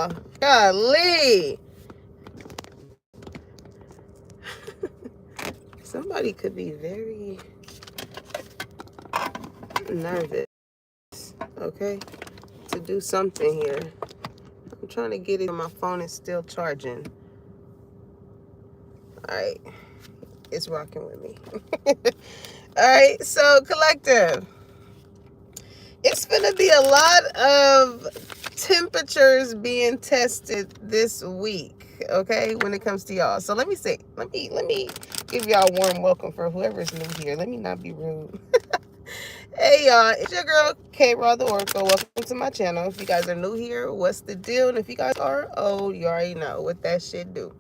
y'all. Golly. Somebody could be very nervous, okay, to do something here. I'm trying to get it. My phone is still charging. All right. It's rocking with me. All right. So, collective. It's going to be a lot of temperatures being tested this week, okay, when it comes to y'all. So let me give y'all a warm welcome for whoever's new here. Let me not be rude. Hey y'all, it's your girl K-Raw the Oracle. Welcome to my channel. If you guys are new here, what's the deal? And if you guys are old, you already know what that shit do.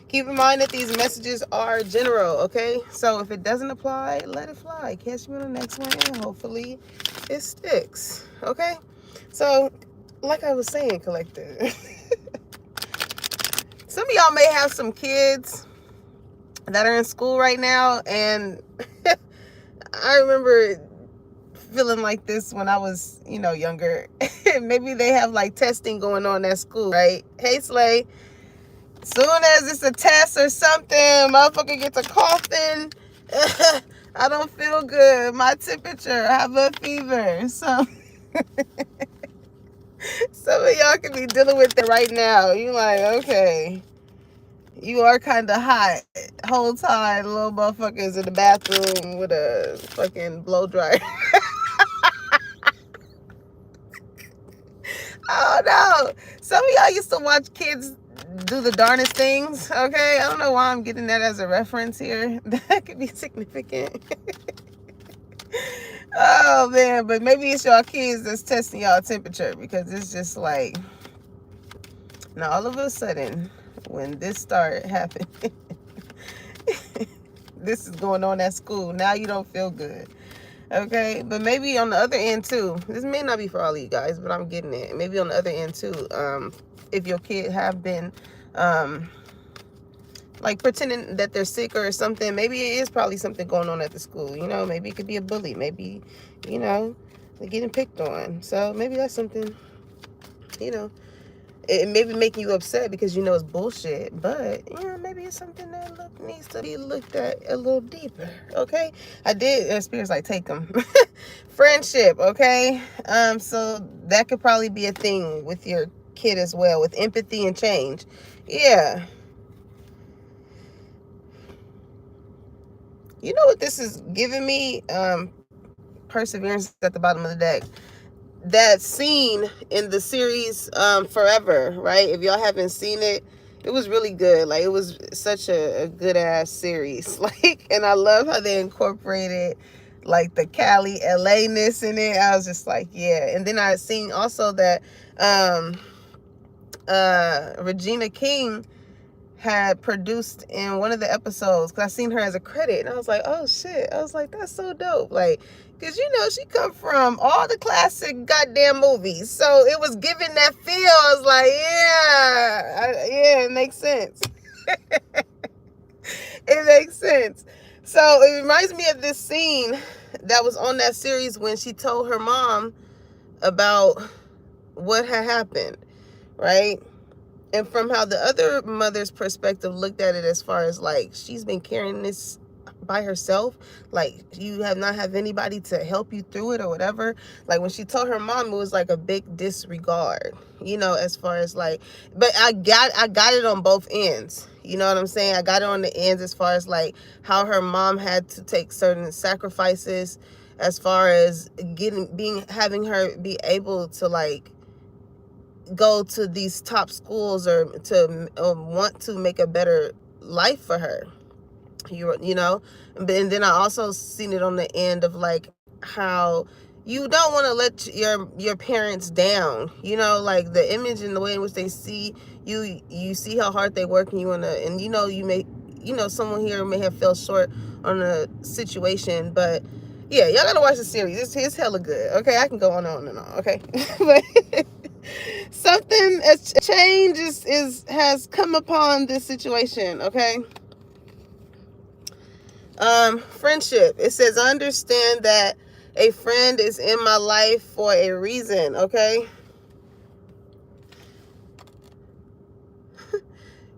Keep in mind that these messages are general, okay? So if it doesn't apply, let it fly. Catch me on the next one and hopefully it sticks, okay? So, like I was saying, collective, some of y'all may have some kids that are in school right now, and I remember feeling like this when I was, younger. Maybe they have like testing going on at school, right? Hey, Slay. Soon as it's a test or something, motherfucker gets a coughing. I don't feel good. My temperature, I have a fever. So some of y'all could be dealing with it right now. You like, okay, you are kind of hot. Hold tight, little motherfuckers in the bathroom with a fucking blow dryer. Oh no. Some of y'all used to watch kids do the darndest things, okay? I don't know why I'm getting that as a reference here. That could be significant. Oh man, but maybe it's y'all kids that's testing y'all temperature, because it's just like, now all of a sudden, when this started happening, this is going on at school. Now you don't feel good. Okay, but maybe on the other end too, this may not be for all of you guys, but I'm getting it. Maybe on the other end too, if your kid have been like pretending that they're sick or something, maybe it is probably something going on at the school. Maybe it could be a bully. Maybe, they're getting picked on. So maybe that's something, it may be making you upset because it's bullshit, but maybe it's something that needs to be looked at a little deeper. Okay, I did experience like take them friendship. Okay, so that could probably be a thing with your kid as well, with empathy and change. Yeah, you know what this is giving me? Perseverance at the bottom of the deck. That scene in the series Forever, right? If y'all haven't seen it, it was really good. Like, it was such a good ass series. Like, and I love how they incorporated like the Cali LA-ness in it. I was just like, yeah. And then I seen also that Regina King had produced in one of the episodes, because I seen her as a credit, and I was like, oh shit. I was like, that's so dope. Like, because she come from all the classic goddamn movies, so it was giving that feel. I was like, yeah, it makes sense. It makes sense. So it reminds me of this scene that was on that series when she told her mom about what had happened, right? And from how the other mother's perspective looked at it, as far as like, she's been carrying this by herself, like you have not have anybody to help you through it or whatever. Like when she told her mom, it was like a big disregard, as far as like, but I got it on both ends. You know what I'm saying? I got it on the ends as far as like how her mom had to take certain sacrifices, as far as having her be able to like go to these top schools, or to want to make a better life for her, and then I also seen it on the end of like how you don't want to let your parents down, like the image and the way in which they see you see how hard they work, and you may, someone here may have fell short on a situation, but yeah, y'all gotta watch the series. It's hella good. Okay, I can go on and on. Okay. But something, a change has come upon this situation. Okay. Friendship. It says, I understand that a friend is in my life for a reason. Okay.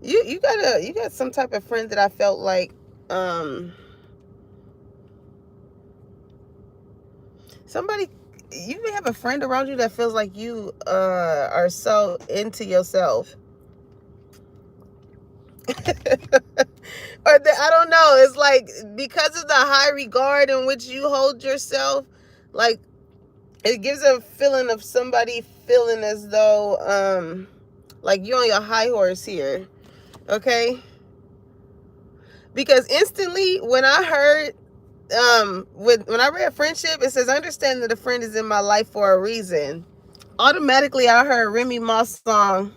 You got some type of friend that I felt like somebody, you may have a friend around you that feels like you are so into yourself. Or I don't know, it's like because of the high regard in which you hold yourself, like it gives a feeling of somebody feeling as though like you're on your high horse here. Okay, because instantly when I heard when I read friendship, it says understand that a friend is in my life for a reason. Automatically I heard Remy Ma's song,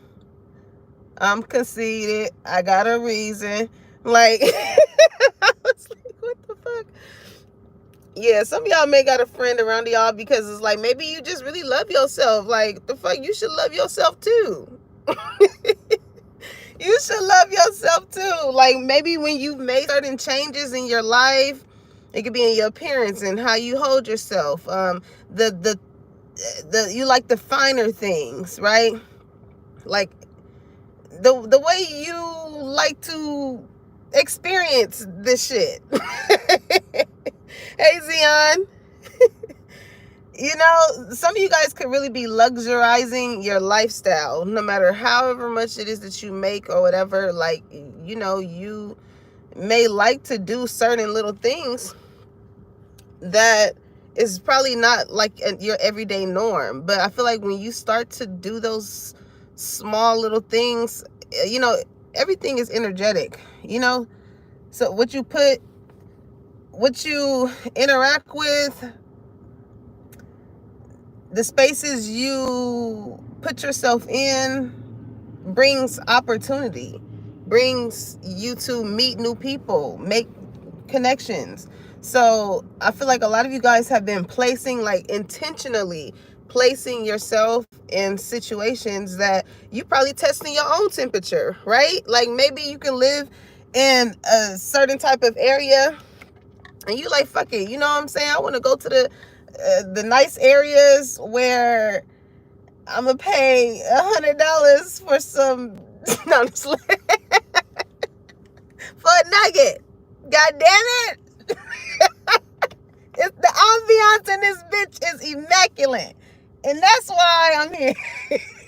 I'm conceited, I got a reason. Like I was like, what the fuck? Yeah, some of y'all may got a friend around y'all because it's like maybe you just really love yourself. Like the fuck, you should love yourself too. You should love yourself too. Like maybe when you've made certain changes in your life, it could be in your appearance and how you hold yourself. The you like the finer things, right? Like the way you like to experience this shit. Hey Zion. You know, some of you guys could really be luxurizing your lifestyle, no matter however much it is that you make or whatever. Like, you know, you may like to do certain little things that is probably not like your everyday norm. But I feel like when you start to do those small little things, you know, everything is energetic, you know? So what you interact with, the spaces you put yourself in brings opportunity, brings you to meet new people, make connections. So I feel like a lot of you guys have been intentionally placing yourself in situations that you probably testing your own temperature, right? Like maybe you can live in a certain type of area and you like, fuck it, you know what I'm saying? I want to go to the nice areas where I'm gonna pay $100 for some no, I'm just for a nugget. God damn it! It's the ambiance in this bitch is immaculate, and that's why I'm here.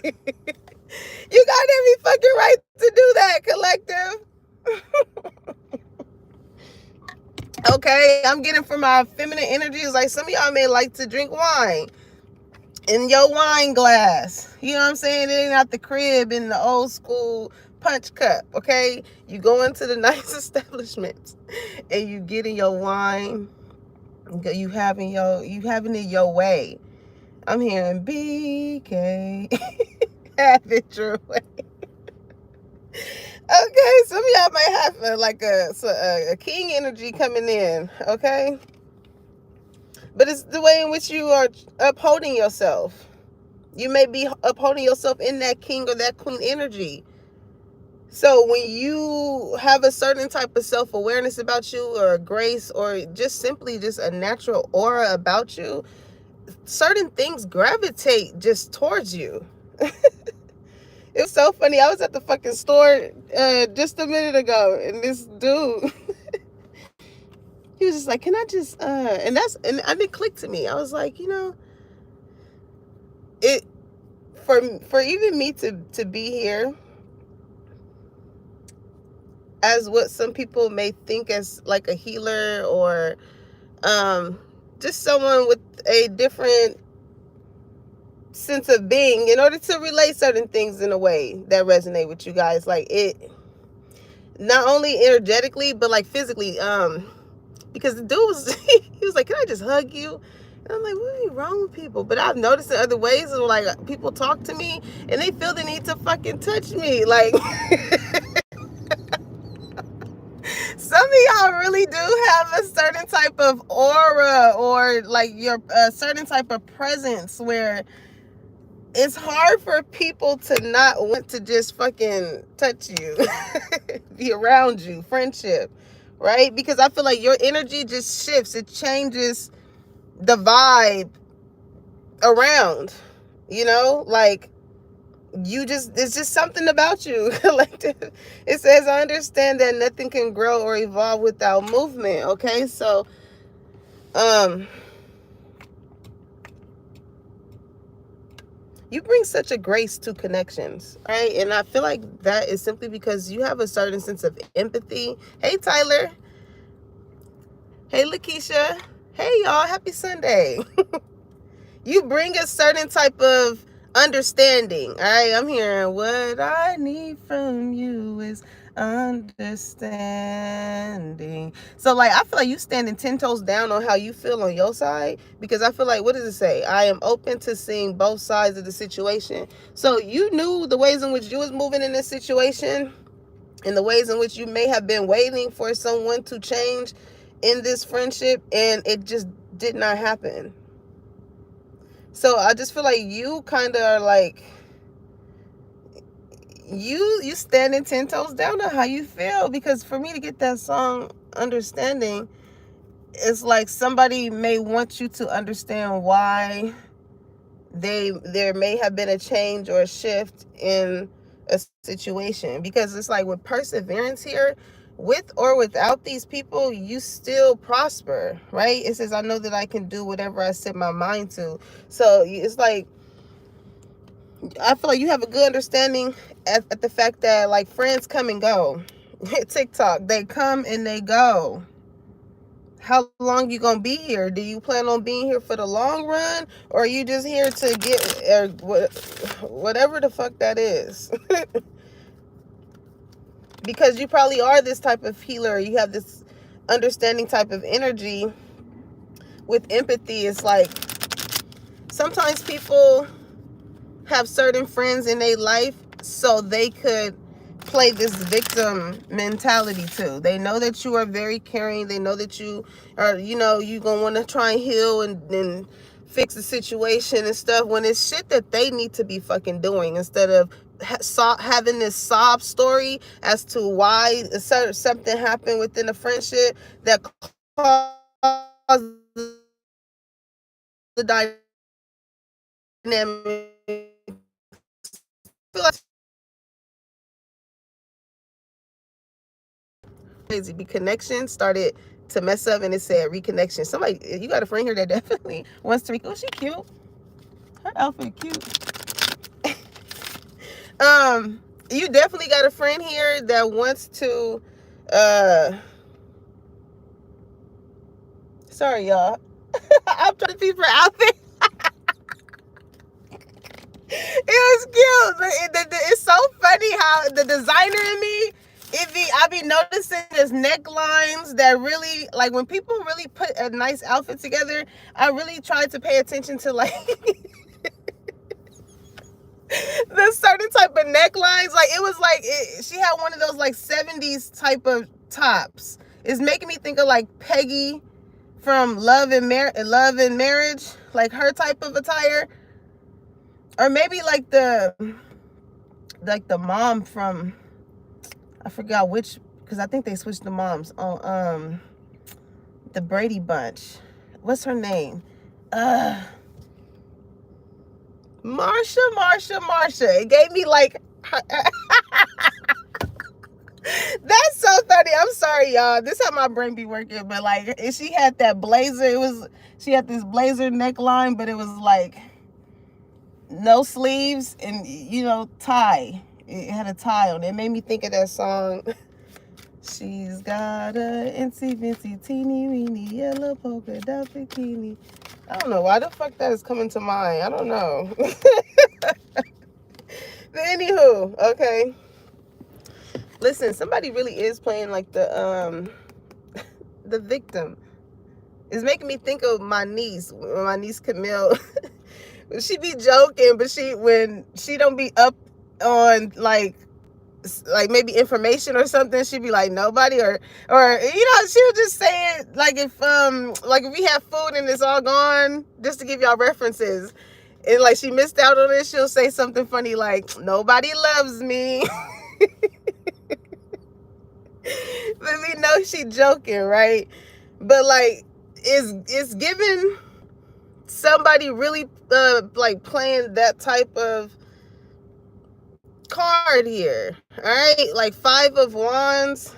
You got every fucking right to do that, collective. Okay, I'm getting from my feminine energies. Like some of y'all may like to drink wine in your wine glass. You know what I'm saying? It ain't out the crib in the old school punch cup. Okay, you go into the nice establishments and you get in your wine. You having it your way. I'm hearing BK. Have it your way. Okay, some of y'all might have a king energy coming in. Okay, but it's the way in which you are upholding yourself. You may be upholding yourself in that king or that queen energy. So when you have a certain type of self-awareness about you, or a grace, or just simply just a natural aura about you, certain things gravitate just towards you. It's so funny. I was at the fucking store just a minute ago, and this dude, he was just like, "Can I just?" And it clicked to me. I was like, you know, it for even me to be here as what some people may think as like a healer, or just someone with a different sense of being, in order to relate certain things in a way that resonate with you guys, like it, not only energetically but like physically, because the dude was he was like, "Can I just hug you?" And I'm like, what is wrong with people? But I've noticed in other ways, like people talk to me and they feel the need to fucking touch me, like some of y'all really do have a certain type of aura, or like your certain type of presence, where it's hard for people to not want to just fucking touch you, be around you, friendship, right? Because I feel like your energy just shifts. It changes the vibe around, you know? Like it's just something about you, collective. It says, I understand that nothing can grow or evolve without movement. Okay, so you bring such a grace to connections, right? And I feel like that is simply because you have a certain sense of empathy. Hey, Tyler. Hey, Lakeisha. Hey, y'all. Happy Sunday. You bring a certain type of understanding. All right, I'm hearing what I need from you is understanding. So like, I feel like you standing 10 toes down on how you feel on your side, because I feel like, what does it say? I am open to seeing both sides of the situation. So you knew the ways in which you was moving in this situation, and the ways in which you may have been waiting for someone to change in this friendship, and it just did not happen. So I just feel like you kind of are like, you standing 10 toes down on how you feel, because for me to get that song understanding, it's like somebody may want you to understand why there may have been a change or a shift in a situation, because it's like with perseverance here, with or without these people, you still prosper, right? It says, I know that I can do whatever I set my mind to. So it's like, I feel like you have a good understanding at the fact that like friends come and go. TikTok, they come and they go. How long you gonna be here? Do you plan on being here for the long run, or are you just here to get, or whatever the fuck that is? Because you probably are this type of healer. You have this understanding type of energy with empathy. It's like sometimes people have certain friends in their life so they could play this victim mentality too. They know that you are very caring. They know that you are, you gonna want to try and heal and fix the situation and stuff, when it's shit that they need to be fucking doing, instead of having this sob story as to why something happened within a friendship that caused the dynamic. Crazy. Be connection started to mess up, and it said reconnection. Somebody, you got a friend here that definitely wants to oh, she cute. Her outfit cute. You definitely got a friend here that wants to sorry y'all. I'm trying to see her outfit. It was cute. It's so funny how the designer in me, I be noticing there's necklines that really, like when people really put a nice outfit together, I really tried to pay attention to like the certain type of necklines. Like it was like, she had one of those like 70s type of tops. It's making me think of like Peggy from Love and Marriage, like her type of attire. Or maybe like the mom from, I forgot which, because I think they switched the moms on the Brady Bunch. What's her name? Marsha. It gave me like that's so funny. I'm sorry, y'all. This is how my brain be working. But like, she had that blazer. She had this blazer neckline, but it was like no sleeves and tie. It had a tie on it. It made me think of that song. She's got a insy vincy teeny weeny yellow polka dot bikini. I don't know why the fuck that is coming to mind. I don't know. But anywho, okay. Listen, somebody really is playing like the victim. It's making me think of my niece Camille. She be joking, but when she don't be up on like maybe information or something, she'd be like nobody, or she would just say it like if we have food and it's all gone, just to give y'all references, and like she missed out on it, she'll say something funny like nobody loves me. But we know she joking, right? But like it's giving somebody really like playing that type of card here, all right? Like Five of Wands.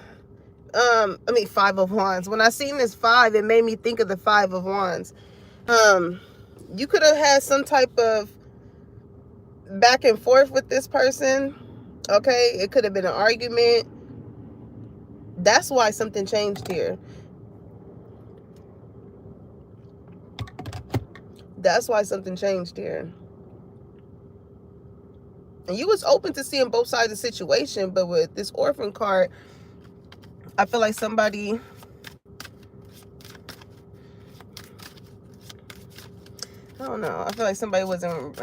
Five of Wands. When I seen this five, it made me think of the Five of Wands. You could have had some type of back and forth with this person. Okay, it could have been an argument. That's why something changed here. That's why something changed here. And you was open to seeing both sides of the situation, but with this orphan card, I feel like somebody, I don't know, I feel like somebody wasn't,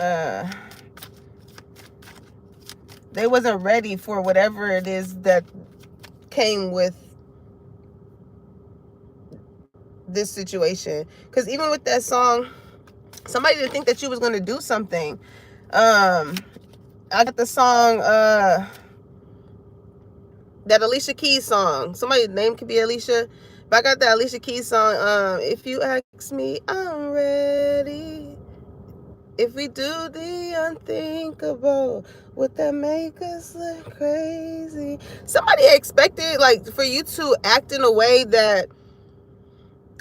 they wasn't ready for whatever it is that came with this situation. Because even with that song, somebody didn't think that you was going to do something. I got the song, that Alicia Keys song. Somebody's name could be Alicia. But I got that Alicia Keys song, if you ask me, I'm ready. If we do the unthinkable, would that make us look crazy? Somebody expected, like, for you to act in a way that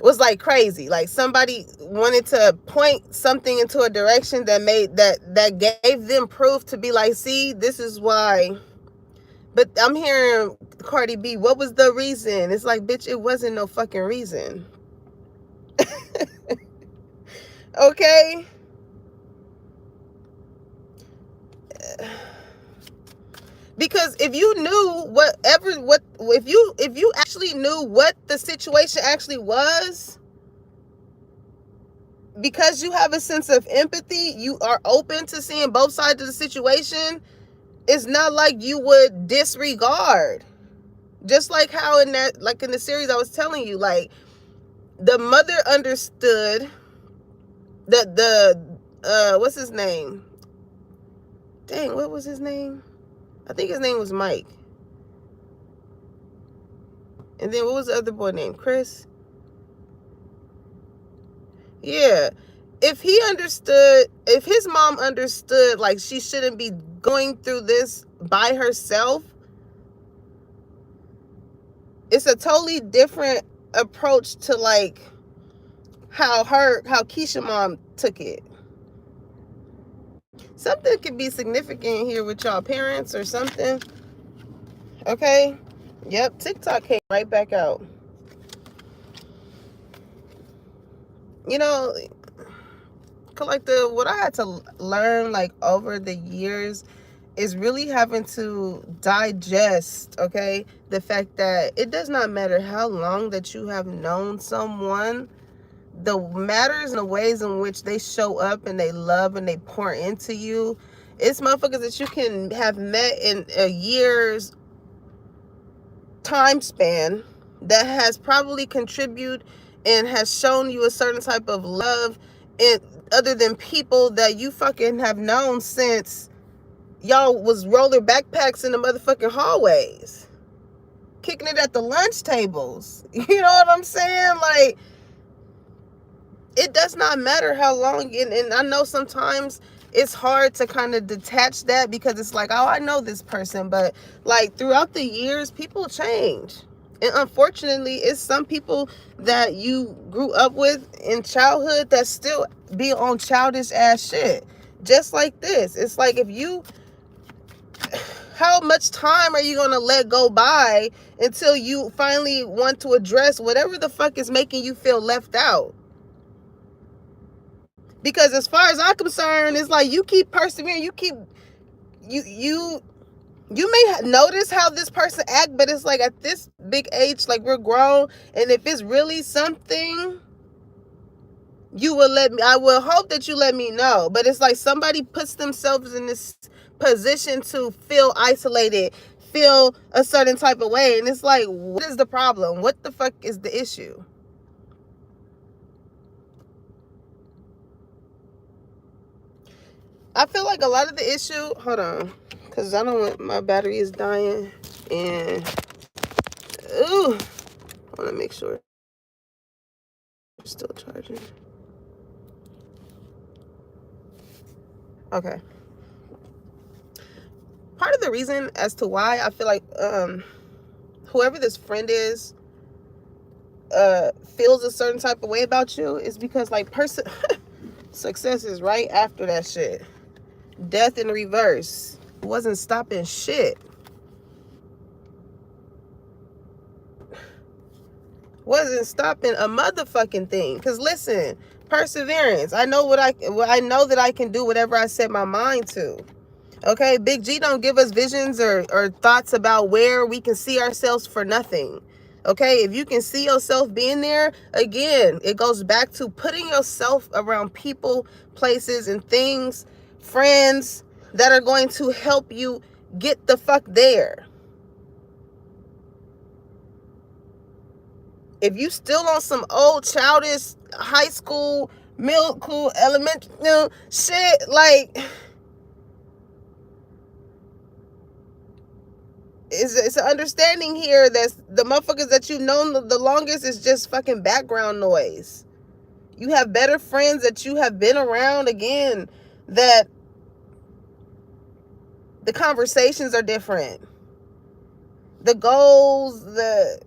was like crazy. Like somebody wanted to point something into a direction that made that gave them proof to be like, see, this is why. But I'm hearing Cardi B, what was the reason? It's like, bitch, it wasn't no fucking reason. Okay? Because if you knew if you actually knew what the situation actually was, because you have a sense of empathy, you are open to seeing both sides of the situation. It's not like you would disregard. Just like how in that, like in the series I was telling you, like the mother understood what's his name? Dang, what was his name? I think his name was Mike. And then what was the other boy named? Chris? Yeah. If his mom understood, like, she shouldn't be going through this by herself, it's a totally different approach to, like, how Keisha mom took it. Something could be significant here with y'all parents or something. Okay? Yep, TikTok came right back out. You know, like what I had to learn, like, over the years is really having to digest, okay, the fact that it does not matter how long that you have known someone. The matters and the ways in which they show up and they love and they pour into you. It's motherfuckers that you can have met in a year's time span that has probably contributed and has shown you a certain type of love, and other than people that you fucking have known since y'all was rolling backpacks in the motherfucking hallways, kicking it at the lunch tables. You know what I'm saying? Like, it does not matter how long, and I know sometimes it's hard to kind of detach that because it's like, oh, I know this person, but like throughout the years, people change. And unfortunately, it's some people that you grew up with in childhood that still be on childish ass shit. Just like this. It's like, how much time are you going to let go by until you finally want to address whatever the fuck is making you feel left out? Because as far as I'm concerned, it's like you keep persevering, you may notice how this person act, but it's like at this big age, like we're grown, and if it's really something, I will hope that you let me know. But it's like somebody puts themselves in this position to feel isolated, feel a certain type of way, and it's like, what is the problem? What the fuck is the issue? I feel like a lot of the issue, hold on, because I don't want, my battery is dying, and, ooh, I want to make sure it's still charging. Okay. part of the reason as to why I feel like whoever this friend is feels a certain type of way about you is because like success is right after that shit. Death in reverse wasn't stopping shit. Wasn't stopping a motherfucking thing. Cause listen, perseverance. I know I know that I can do whatever I set my mind to. Okay, Big G don't give us visions or thoughts about where we can see ourselves for nothing. Okay, if you can see yourself being there, again, it goes back to putting yourself around people, places, and things, friends that are going to help you get the fuck there. If you still on some old childish high school, middle school, elementary shit, like, it's an understanding here that the motherfuckers that you've known the longest is just fucking background noise. You have better friends that you have been around, again, that the conversations are different. The goals, the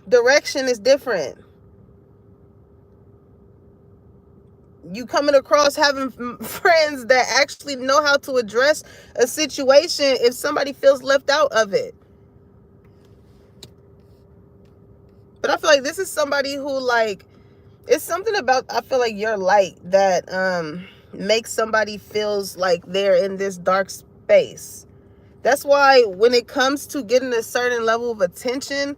direction is different. You coming across having friends that actually know how to address a situation if somebody feels left out of it. But I feel like this is somebody who, like, it's something about, I feel like, your light that makes somebody feels like they're in this dark space. That's why when it comes to getting a certain level of attention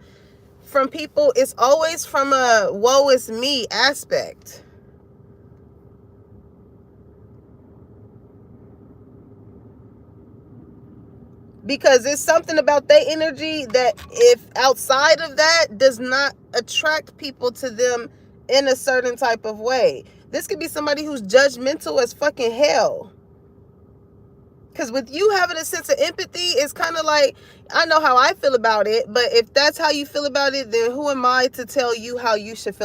from people, it's always from a woe is me aspect. Because it's something about their energy that, if outside of that, does not attract people to them in a certain type of way. This could be somebody who's judgmental as fucking hell. Because with you having a sense of empathy, it's kind of like, I know how I feel about it, but if that's how you feel about it, then who am I to tell you how you should feel